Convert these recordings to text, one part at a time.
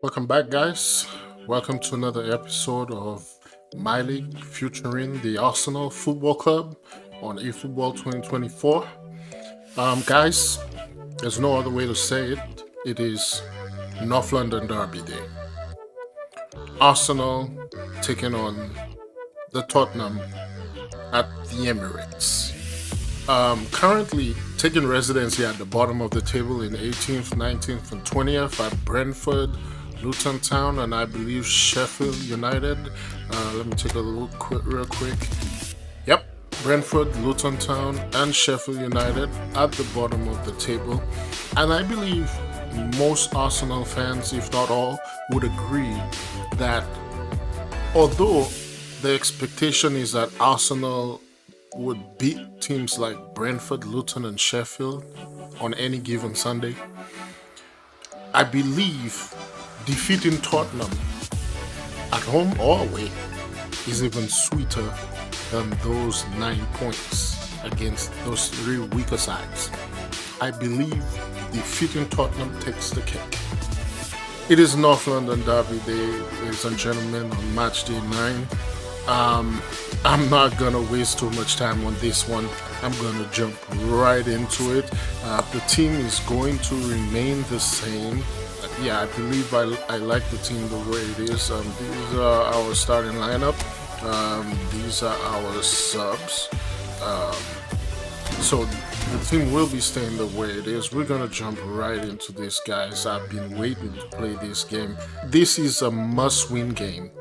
Welcome back, guys. Welcome to another episode of myLeague featuring the Arsenal Football Club on eFootball 2024. Guys, there's no other way to say it. It is North London Derby Day. Arsenal taking on the Tottenham at the Emirates. Currently taking residency at the bottom of the table in 18th, 19th, and 20th at Brentford, Luton Town, and I believe Sheffield United. Let me take a look real quick. Yep, Brentford, Luton Town, and Sheffield United at the bottom of the table. And I believe most Arsenal fans, if not all, would agree that although the expectation is that Arsenal would beat teams like Brentford, Luton, and Sheffield on any given Sunday, I believe defeating Tottenham at home or away is even sweeter than those 9 points against those three weaker sides. I believe defeating Tottenham takes the cake. It is North London Derby Day, ladies and gentlemen, on match day 9. I'm not gonna waste too much time on this one. I'm gonna jump right into it. The team is going to remain the same. Yeah, I believe I like the team the way it is. These are our starting lineup. These are our subs. So the team will be staying the way it is. We're gonna jump right into this, guys. I've been waiting to play this game. This is a must-win game.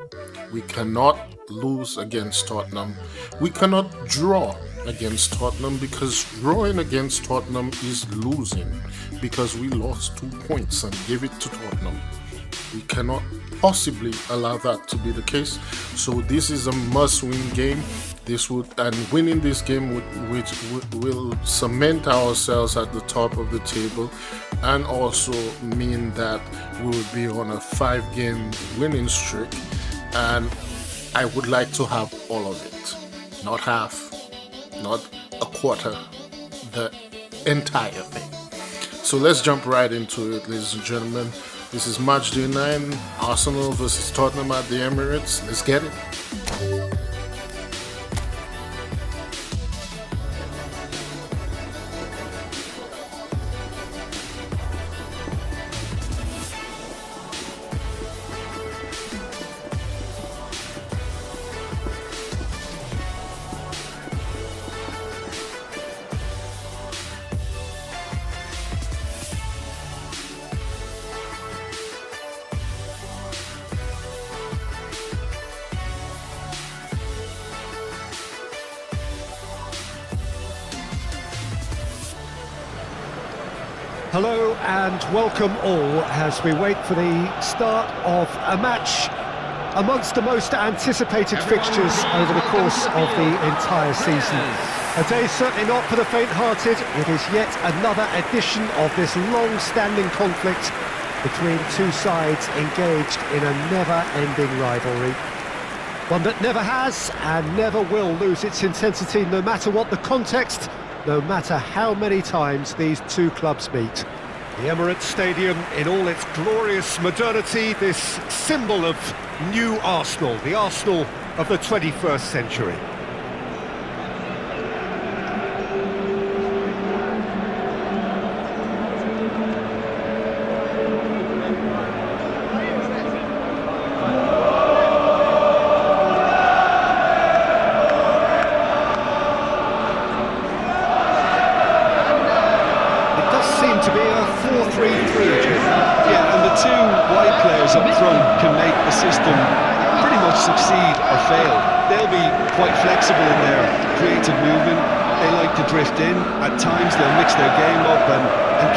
We cannot lose against Tottenham. We cannot draw against Tottenham, because drawing against Tottenham is losing, because we lost 2 points and gave it to Tottenham. We cannot possibly allow that to be the case. So this is a must-win game. Winning this game will cement ourselves at the top of the table, and also mean that we will be on a 5-game winning streak. And I would like to have all of it, not half, not a quarter, the entire thing. So let's jump right into it, ladies and gentlemen. This is match day 9, Arsenal versus Tottenham at the Emirates. Let's get it. Hello and welcome all as we wait for the start of a match amongst the most anticipated fixtures over the course of the entire season. A day certainly not for the faint-hearted. It is yet another edition of this long-standing conflict between two sides engaged in a never-ending rivalry. One that never has and never will lose its intensity, no matter what the context, no matter how many times these two clubs meet. The Emirates Stadium in all its glorious modernity, this symbol of new Arsenal, the Arsenal of the 21st century. To be a 4-3-3, yeah, and the two wide players up front can make the system pretty much succeed or fail. They'll be quite flexible in their creative movement. They like to drift in. At times they'll mix their game up and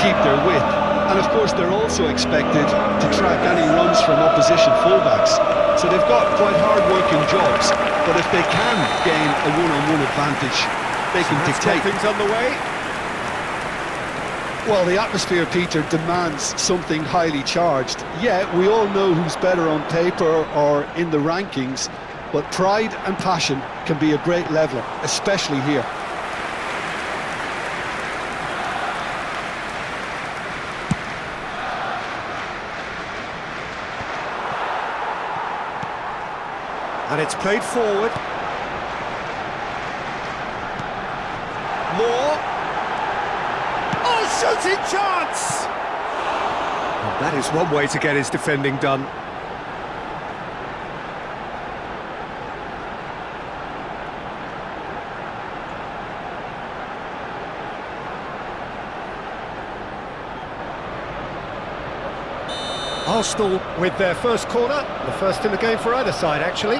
keep their width. And of course they're also expected to track any runs from opposition fullbacks. So they've got quite hard-working jobs, but if they can gain a one-on-one advantage, they can dictate things on the way. Well, the atmosphere, Peter, demands something highly charged. Yeah, we all know who's better on paper or in the rankings, but pride and passion can be a great leveler, especially here. And it's played forward. Moore. Oh, shooting chance! And that is one way to get his defending done. Arsenal with their first corner, the first in the game for either side, actually.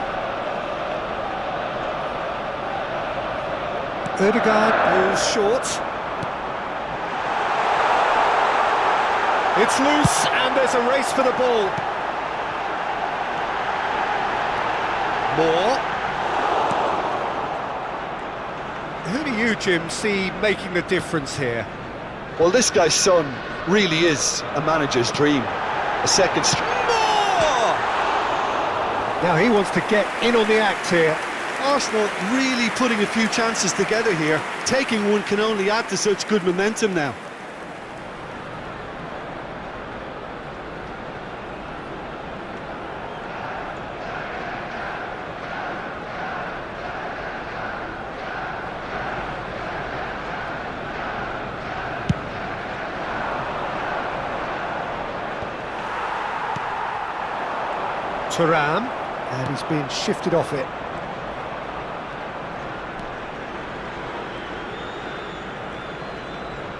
Ødegaard goes short. It's loose, and there's a race for the ball. Moore. Who do you, Jim, see making the difference here? Well, this guy's son really is a manager's dream. A second Moore! Now he wants to get in on the act here. Arsenal really putting a few chances together here. Taking one can only add to such good momentum now. Thuram, and he's been shifted off it.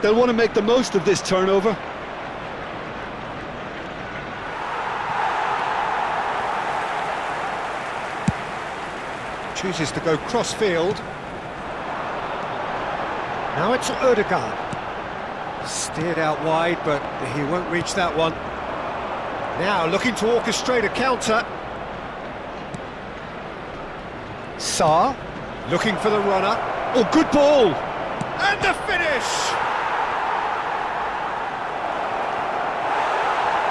They'll want to make the most of this turnover. Chooses to go cross-field. Now it's Ødegaard. Steered out wide, but he won't reach that one. Now looking to orchestrate a counter. Sarr, looking for the runner. Oh, good ball! And the finish!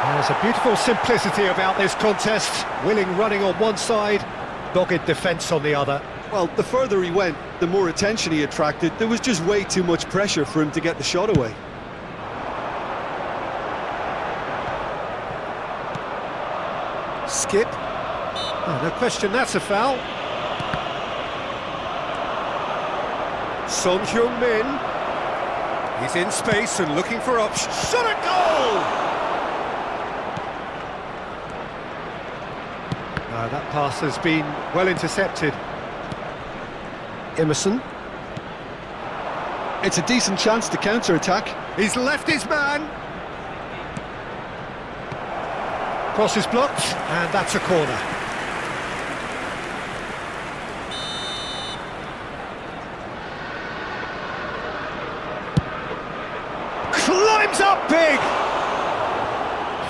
There's a beautiful simplicity about this contest. Willing running on one side, dogged defence on the other. Well, the further he went, the more attention he attracted. There was just way too much pressure for him to get the shot away. Skip. Oh, no question, that's a foul. Son Heung-min. He's in space and looking for options. Shot a goal! No, that pass has been well intercepted. Emerson. It's a decent chance to counter-attack. He's left his man. Cross is blocked, and that's a corner. Climbs up big!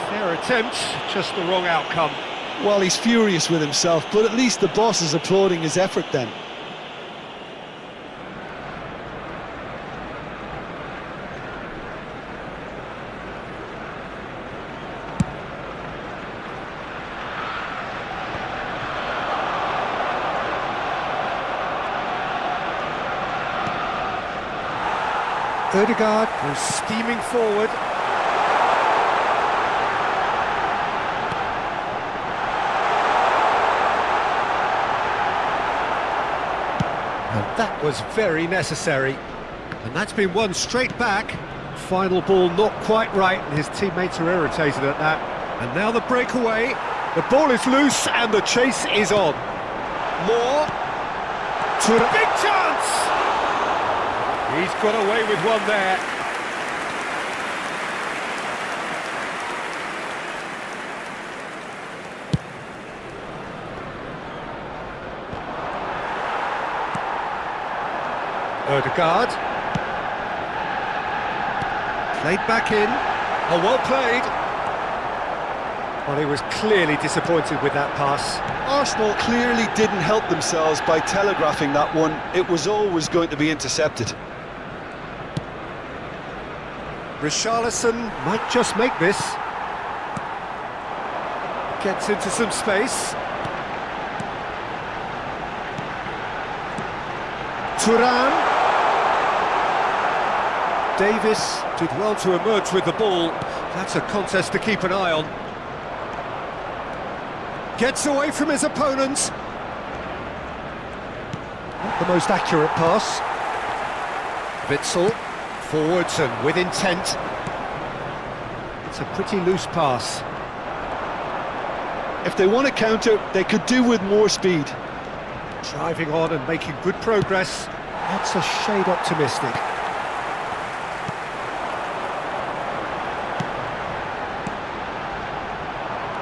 Fair attempt, just the wrong outcome. Well, he's furious with himself, but at least the boss is applauding his effort then. Ødegaard was steaming forward. And that was very necessary. And that's been won straight back. Final ball not quite right, and his teammates are irritated at that. And now the breakaway. The ball is loose, and the chase is on. Moore. To a big chance! He's got away with one there. Ødegaard. Played back in. Oh, well played. Well, he was clearly disappointed with that pass. Arsenal clearly didn't help themselves by telegraphing that one. It was always going to be intercepted. Richarlison might just make this. Gets into some space. Thuram. Davis did well to emerge with the ball. That's a contest to keep an eye on. Gets away from his opponents. Not the most accurate pass. Witsel, forwards and with intent. It's a pretty loose pass. If they want to counter, they could do with more speed. Driving on and making good progress. That's a shade optimistic.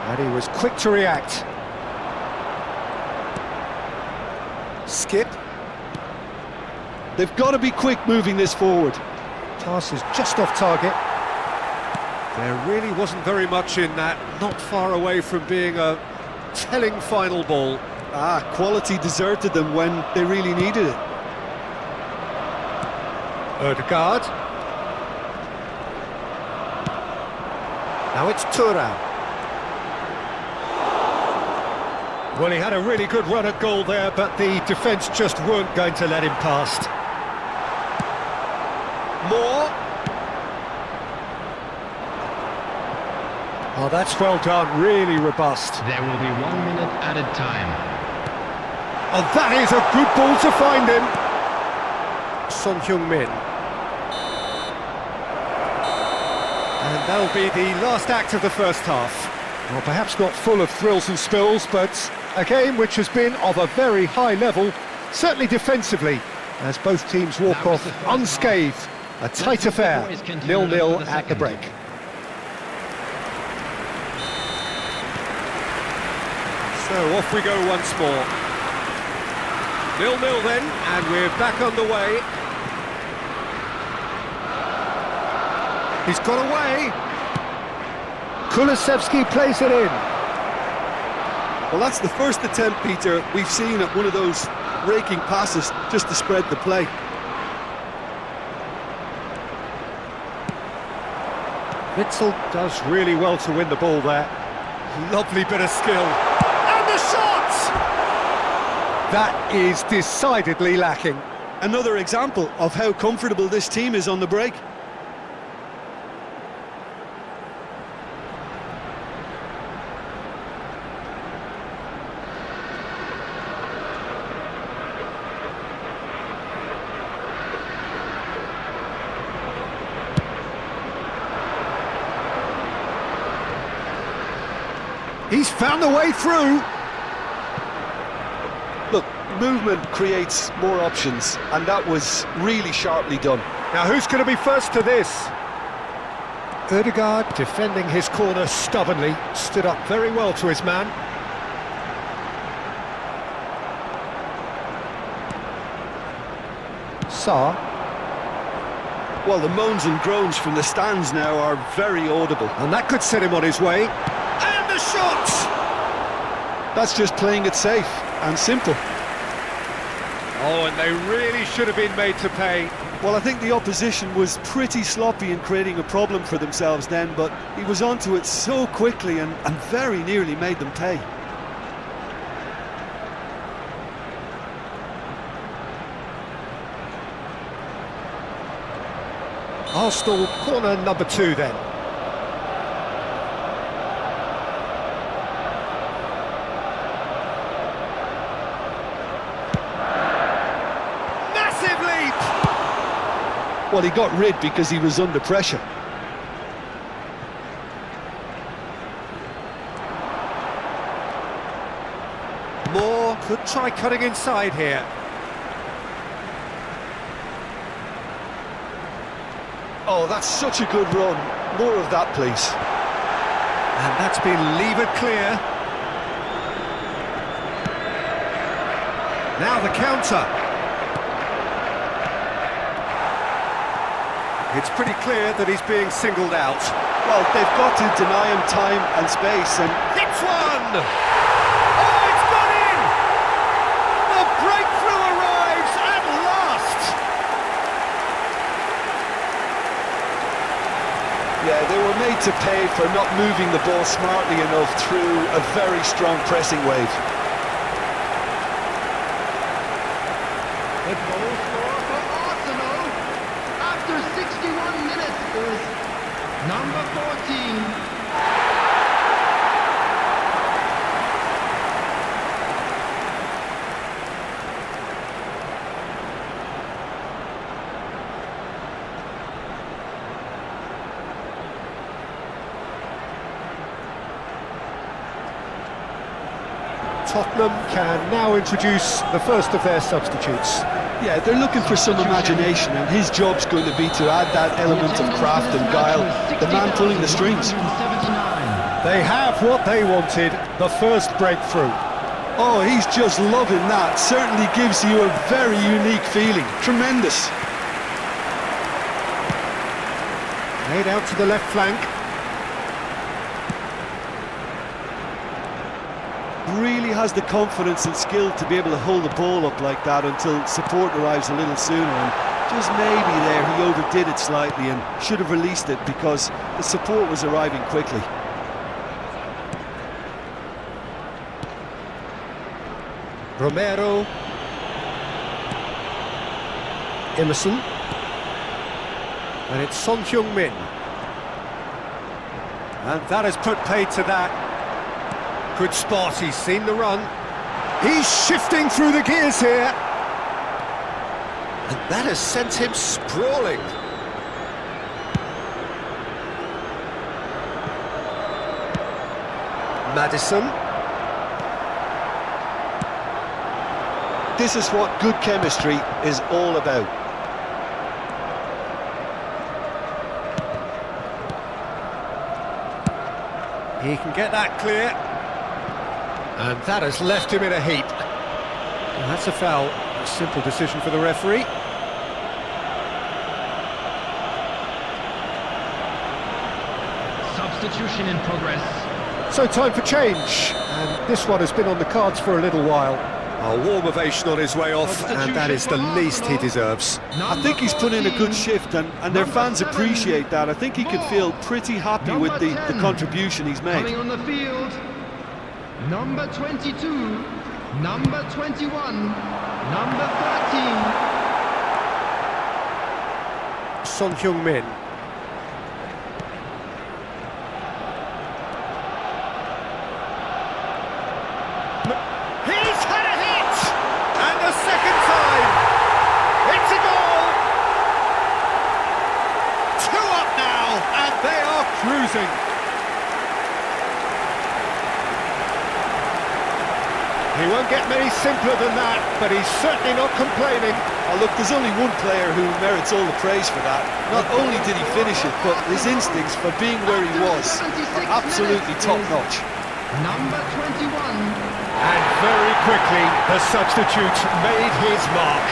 And he was quick to react. Skip. They've got to be quick moving this forward. Pass is just off target. There really wasn't very much in that, not far away from being a telling final ball. Quality deserted them when they really needed it. Ødegaard. Now it's Thuram. Well, he had a really good run at goal there, but the defence just weren't going to let him past. Moore. Oh, that's well done, really robust. There will be 1 minute added time. Oh, that is a good ball to find him. Son Heung-min. And that'll be the last act of the first half. Well, perhaps not full of thrills and spills, but a game which has been of a very high level, certainly defensively, as both teams walk off unscathed. A tight affair, 0-0 at the break. So off we go once more. 0-0 then, and we're back underway. He's got away. Kulusevski plays it in. Well, that's the first attempt, Peter, we've seen at one of those raking passes just to spread the play. Witsel does really well to win the ball there. Lovely bit of skill. And the shot! That is decidedly lacking. Another example of how comfortable this team is on the break. He's found the way through. Look, movement creates more options, and that was really sharply done. Now who's going to be first to this? Ødegaard defending his corner stubbornly, stood up very well to his man. Sarr. Well, the moans and groans from the stands now are very audible. And that could set him on his way. And the shot! That's just playing it safe and simple. Oh, and they really should have been made to pay. Well, I think the opposition was pretty sloppy in creating a problem for themselves then, but he was onto it so quickly and very nearly made them pay. Arsenal corner number 2 then. Massive leap! Well, he got rid because he was under pressure. Moore could try cutting inside here. Oh, that's such a good run. More of that, please. And that's been levered clear. Now the counter. It's pretty clear that he's being singled out. Well, they've got to deny him time and space, and Hits one! Oh, it's gone in! The breakthrough arrives at last! yeah, they were made to pay for not moving the ball smartly enough through a very strong pressing wave. The goal scorer for Arsenal after 61 minutes is number 14. Tottenham can now introduce the first of their substitutes. Yeah, they're looking for some imagination, and his job's going to be to add that element of craft and guile, the man pulling the strings. They have what they wanted, the first breakthrough. Oh, he's just loving that. Certainly gives you a very unique feeling. Tremendous. Laid out to the left flank. Really has the confidence and skill to be able to hold the ball up like that until support arrives a little sooner, and just maybe there he overdid it slightly and should have released it because the support was arriving quickly. Romero. Emerson. And it's Son Heung-min. And that has put paid to that. Good spot, he's seen the run. He's shifting through the gears here. And that has sent him sprawling. Madison. This is what good chemistry is all about. He can get that clear. And that has left him in a heap. And that's a foul. A simple decision for the referee. Substitution in progress. So time for change. And this one has been on the cards for a little while. A warm ovation on his way off, and that is the least he deserves. I think he's put in a good shift, and their fans appreciate that. I think he can feel pretty happy with the contribution he's made. Coming on the field, number 22, number 21, number 13. Son Heung-min. He's had a hit! And the second time! It's a goal! 2 up now, and they are cruising. He won't get many simpler than that, but he's certainly not complaining. Oh, look, there's only one player who merits all the praise for that. Not only did he finish it, but his instincts for being where he was are absolutely top-notch. Number 21. And very quickly, the substitute made his mark.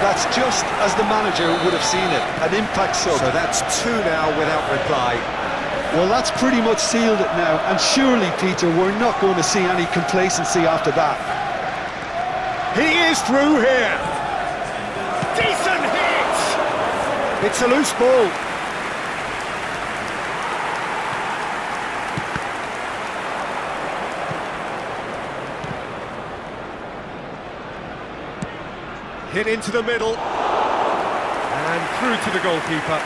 That's just as the manager would have seen it, an impact sub. So that's 2 now without reply. Well, that's pretty much sealed it now, and surely, Peter, we're not going to see any complacency after that. He is through here. Decent hit! It's a loose ball. Hit into the middle. And through to the goalkeeper.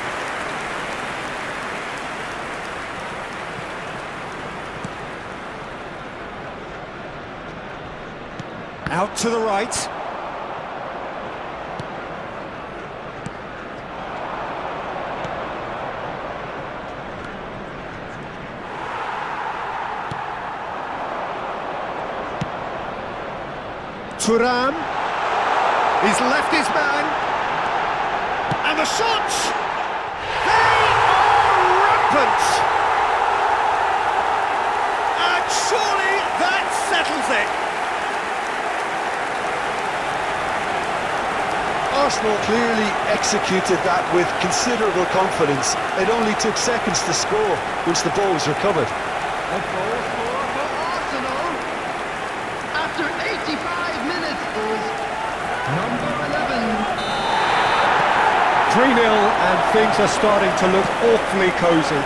Out to the right. Thuram. He's left his man. And the shots! They are rampant! And surely that settles it. Arsenal clearly executed that with considerable confidence. It only took seconds to score once the ball was recovered. A goal score for Arsenal. After 85 minutes is number 11. 3-0, and things are starting to look awfully cosy.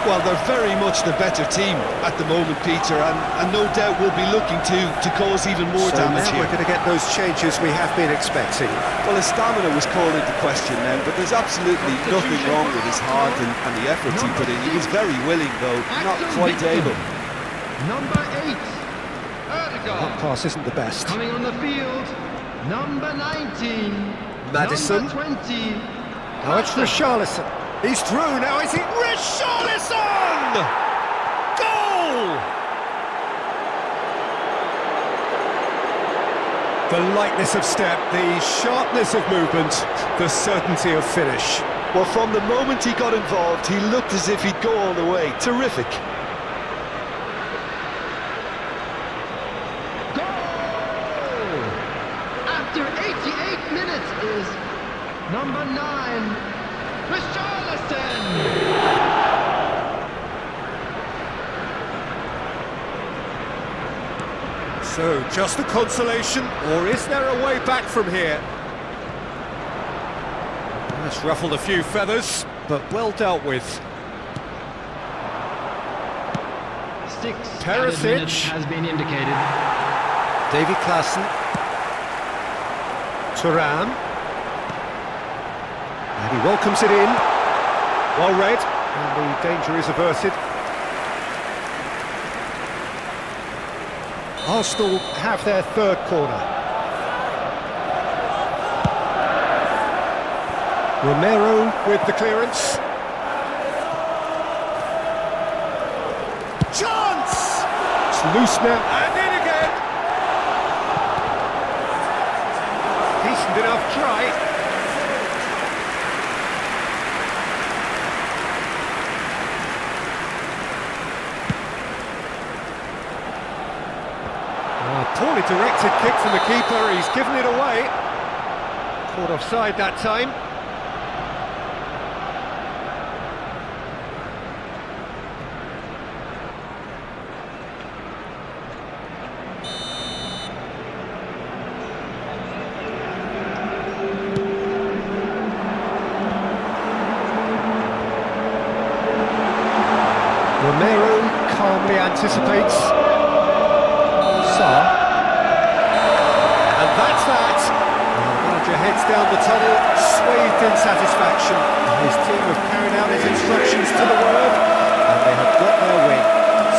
Well, they're very much the better team at the moment, Peter, and no doubt will be looking to cause even more damage now here. We're going to get those changes we have been expecting. Well, his stamina was called into question then, but there's absolutely nothing wrong with his heart and the efforts he put in. He was very willing, though, not quite able. Number 8, That Erdegaard. pass isn't the best. Coming on the field, number 19, Madison. number 20. Now it's Richarlison. He's through, now is it Richarlison? Goal! The lightness of step, the sharpness of movement, the certainty of finish. Well, from the moment he got involved, he looked as if he'd go all the way. Terrific. Goal! After 88 minutes is number 9, Richarlison. So, just a consolation, or is there a way back from here? That's ruffled a few feathers, but well dealt with. 6 Perisic. added minutes has been indicated. Davy Klaassen. Thuram. And he welcomes it in. Well read, and the danger is averted. Arsenal have their third corner. Romero with the clearance. Chance! It's loose now, and in again! Decent enough try. Poorly directed kick from the keeper, he's given it away. Caught offside that time. Romero calmly anticipates. Sarr. And that's that. The manager heads down the tunnel, swathed in satisfaction. His team have carried out his instructions to the word, and they have got their win.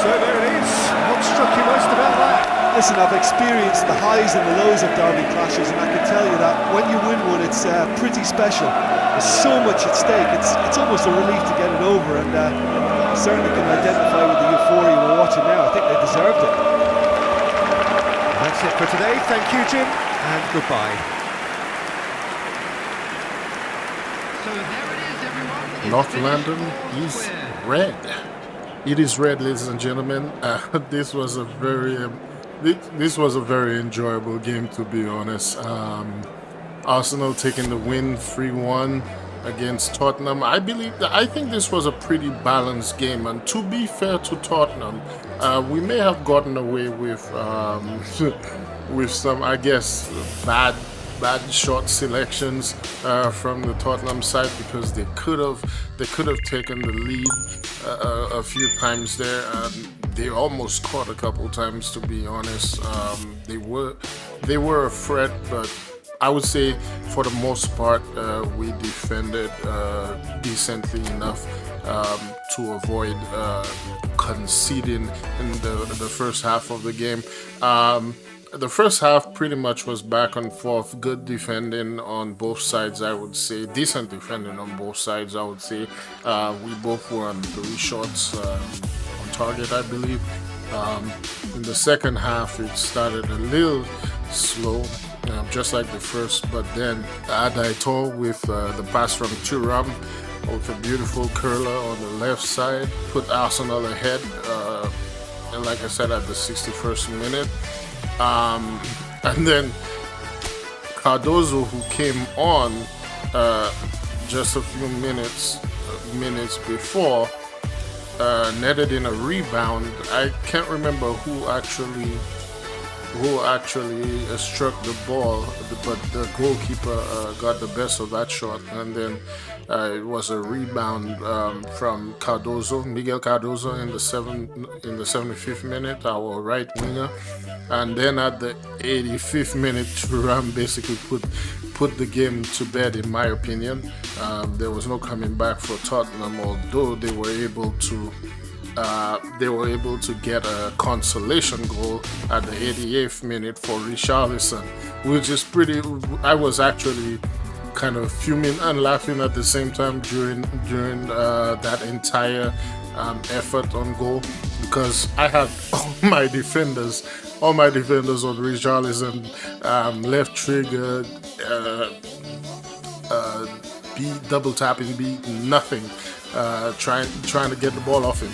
So there it is. What struck you most about that? Listen, I've experienced the highs and the lows of derby clashes, and I can tell you that when you win one, it's pretty special. There's so much at stake. It's almost a relief to get it over, and I certainly can identify with the euphoria we're watching now. I think they deserved it. That's it for today. Thank you, Jim, and goodbye. So there it is, everyone. It's North finished London all is square. red. It is red, ladies and gentlemen. This was a very enjoyable game, to be honest. Arsenal taking the win 3-1 against Tottenham. I think this was a pretty balanced game, and to be fair to Tottenham, we may have gotten away with with some, I guess, bad shot selections from the Tottenham side, because they could have taken the lead a few times there, and they almost caught a couple times, to be honest. They were a threat, but I would say for the most part we defended decently enough to avoid conceding in the first half of the game. The first half pretty much was back and forth, good defending on both sides, I would say, decent defending on both sides, I would say. We both were on 3 shots on target, I believe. In the second half, it started a little slow, just like the first, but then Adaito with the pass from Thuram with a beautiful curler on the left side put Arsenal ahead, and like I said, at the 61st minute. And then Cardozo, who came on just a few minutes before, netted in a rebound. I can't remember who actually struck the ball, but the goalkeeper got the best of that shot, and then it was a rebound from Cardozo, Miguel Cardozo, in the 75th minute, our right winger, and then at the 85th minute, Thuram basically put the game to bed, in my opinion. There was no coming back for Tottenham, although they were able to get a consolation goal at the 88th minute for Richarlison, which is pretty. I was actually kind of fuming and laughing at the same time during that entire effort on goal, because I had all my defenders all my defenders on REALISM, left trigger, beat, double tapping beat, nothing. Trying to get the ball off him,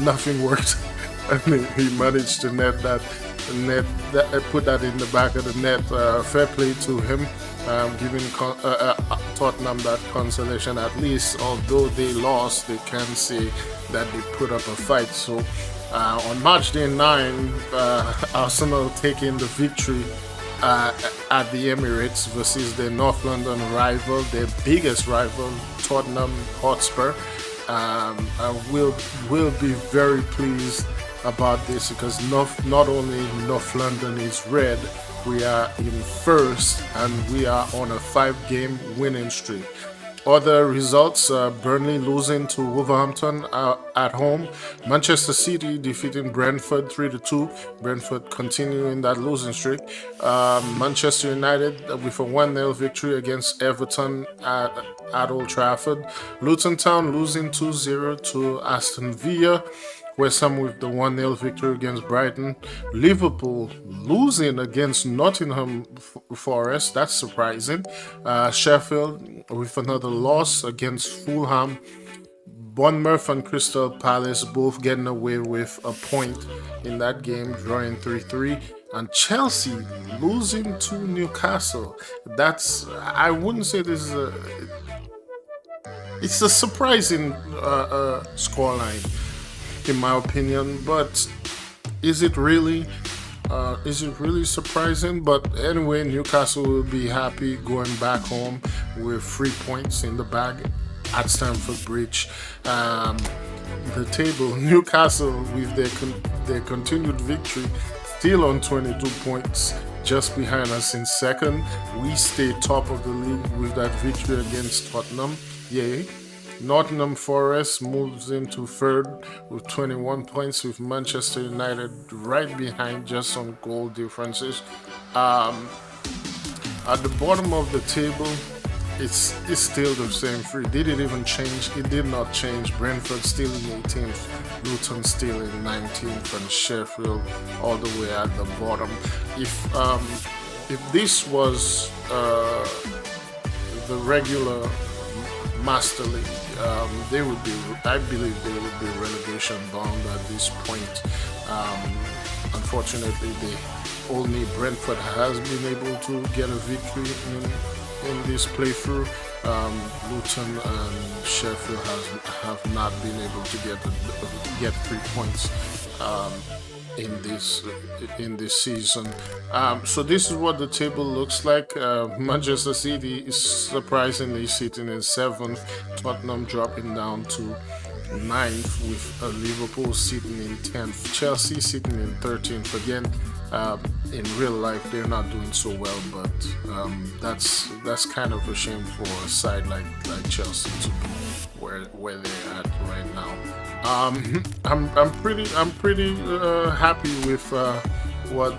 nothing worked, and he managed to put that in the back of the net. Fair play to him, giving Tottenham that consolation at least. Although they lost, they can say that they put up a fight. So on match day 9, Arsenal taking the victory at the Emirates versus their North London rival, their biggest rival, Tottenham Hotspur. I will be very pleased about this because not only North London is red, we are in first and we are on a 5-game winning streak. Other results, Burnley losing to Wolverhampton at home. Manchester City defeating Brentford 3-2. Brentford continuing that losing streak. Manchester United with a 1-0 victory against Everton at Old Trafford. Luton Town losing 2-0 to Aston Villa. West Ham with the 1-0 victory against Brighton. Liverpool losing against Nottingham Forest. That's surprising. Sheffield with another loss against Fulham. Bournemouth and Crystal Palace both getting away with a point in that game, drawing 3-3. And Chelsea losing to Newcastle. I wouldn't say this is it's a surprising scoreline, in my opinion, but is it really surprising? But anyway, Newcastle will be happy going back home with 3 points in the bag at Stamford Bridge. The table, Newcastle with their continued victory, still on 22 points, just behind us in second. We stay top of the league with that victory against Tottenham. Yay. Nottingham Forest moves into third with 21 points, with Manchester United right behind, just on goal differences. At the bottom of the table, it's still the same three. They didn't even change. It did not change. Brentford still in 18th, Luton still in 19th, and Sheffield all the way at the bottom. If this was the regular MasterLiquid, they would be. I believe they would be relegation bound at this point. Unfortunately, only Brentford has been able to get a victory in this playthrough. Luton and Sheffield have not been able to get 3 points in this season. So this is what the table looks like. Manchester City is surprisingly sitting in 7th, Tottenham dropping down to 9th, with Liverpool sitting in 10th, Chelsea sitting in 13th. Again, in real life they're not doing so well, but that's kind of a shame for a side like Chelsea to be where they're at right now. I'm pretty happy with what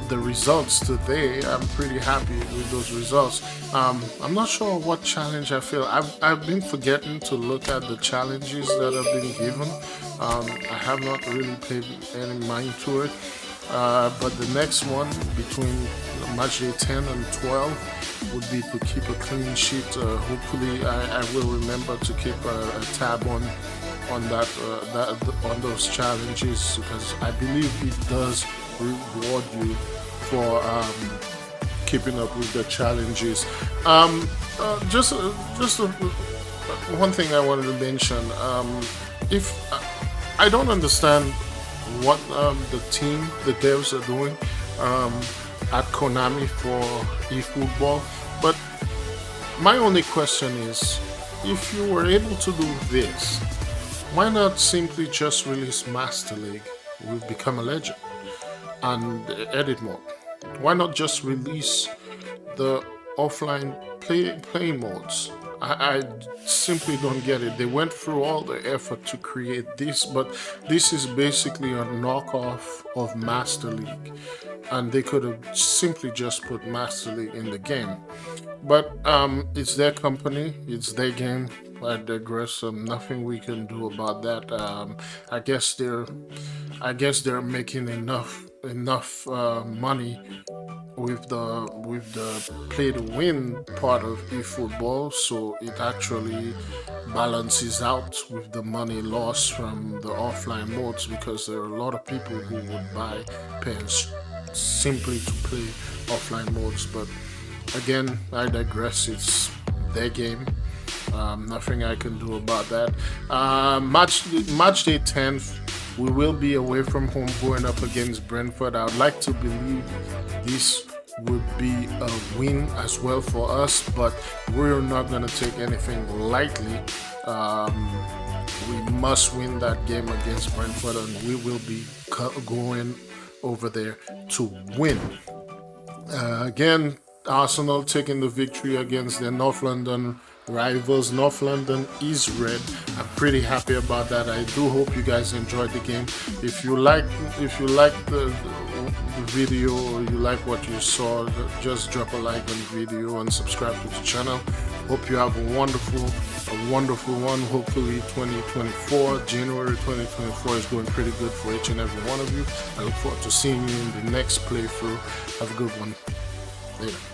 the results today. I'm pretty happy with those results. I'm not sure what challenge I feel. I've been forgetting to look at the challenges that have been given. I have not really paid any mind to it. But the next one between match day 10 and 12 would be to keep a clean sheet. Hopefully, I will remember to keep a tab on that on those challenges, because I believe it does reward you for keeping up with the challenges. Just one thing I wanted to mention. If I don't understand what the devs are doing at Konami for eFootball, but my only question is, if you were able to do this, why not simply just release MasterLiquid with Become a Legend and edit mode? Why not just release the offline play modes I simply don't get it. They went through all the effort to create this, but this is basically a knockoff of Master League, and they could have simply just put Master League in the game. But it's their company, it's their game. I digress. Nothing we can do about that. I guess they're making enough money with the play to win part of eFootball, so it actually balances out with the money lost from the offline modes, because there are a lot of people who would buy pairs simply to play offline modes. But again, I digress. It's their game. Nothing I can do about that. Match day 10th, we will be away from home going up against Brentford. I would like to believe this would be a win as well for us, but we're not going to take anything lightly. We must win that game against Brentford, and we will be going over there to win. Again, Arsenal taking the victory against their North London rivals. North London is red. I'm pretty happy about that. I do hope you guys enjoyed the game. If you like the video, or you like what you saw, just drop a like on the video and subscribe to the channel. Hope you have a wonderful one. Hopefully 2024, January 2024 is going pretty good for each and every one of you. I look forward to seeing you in the next playthrough. Have a good one. Later.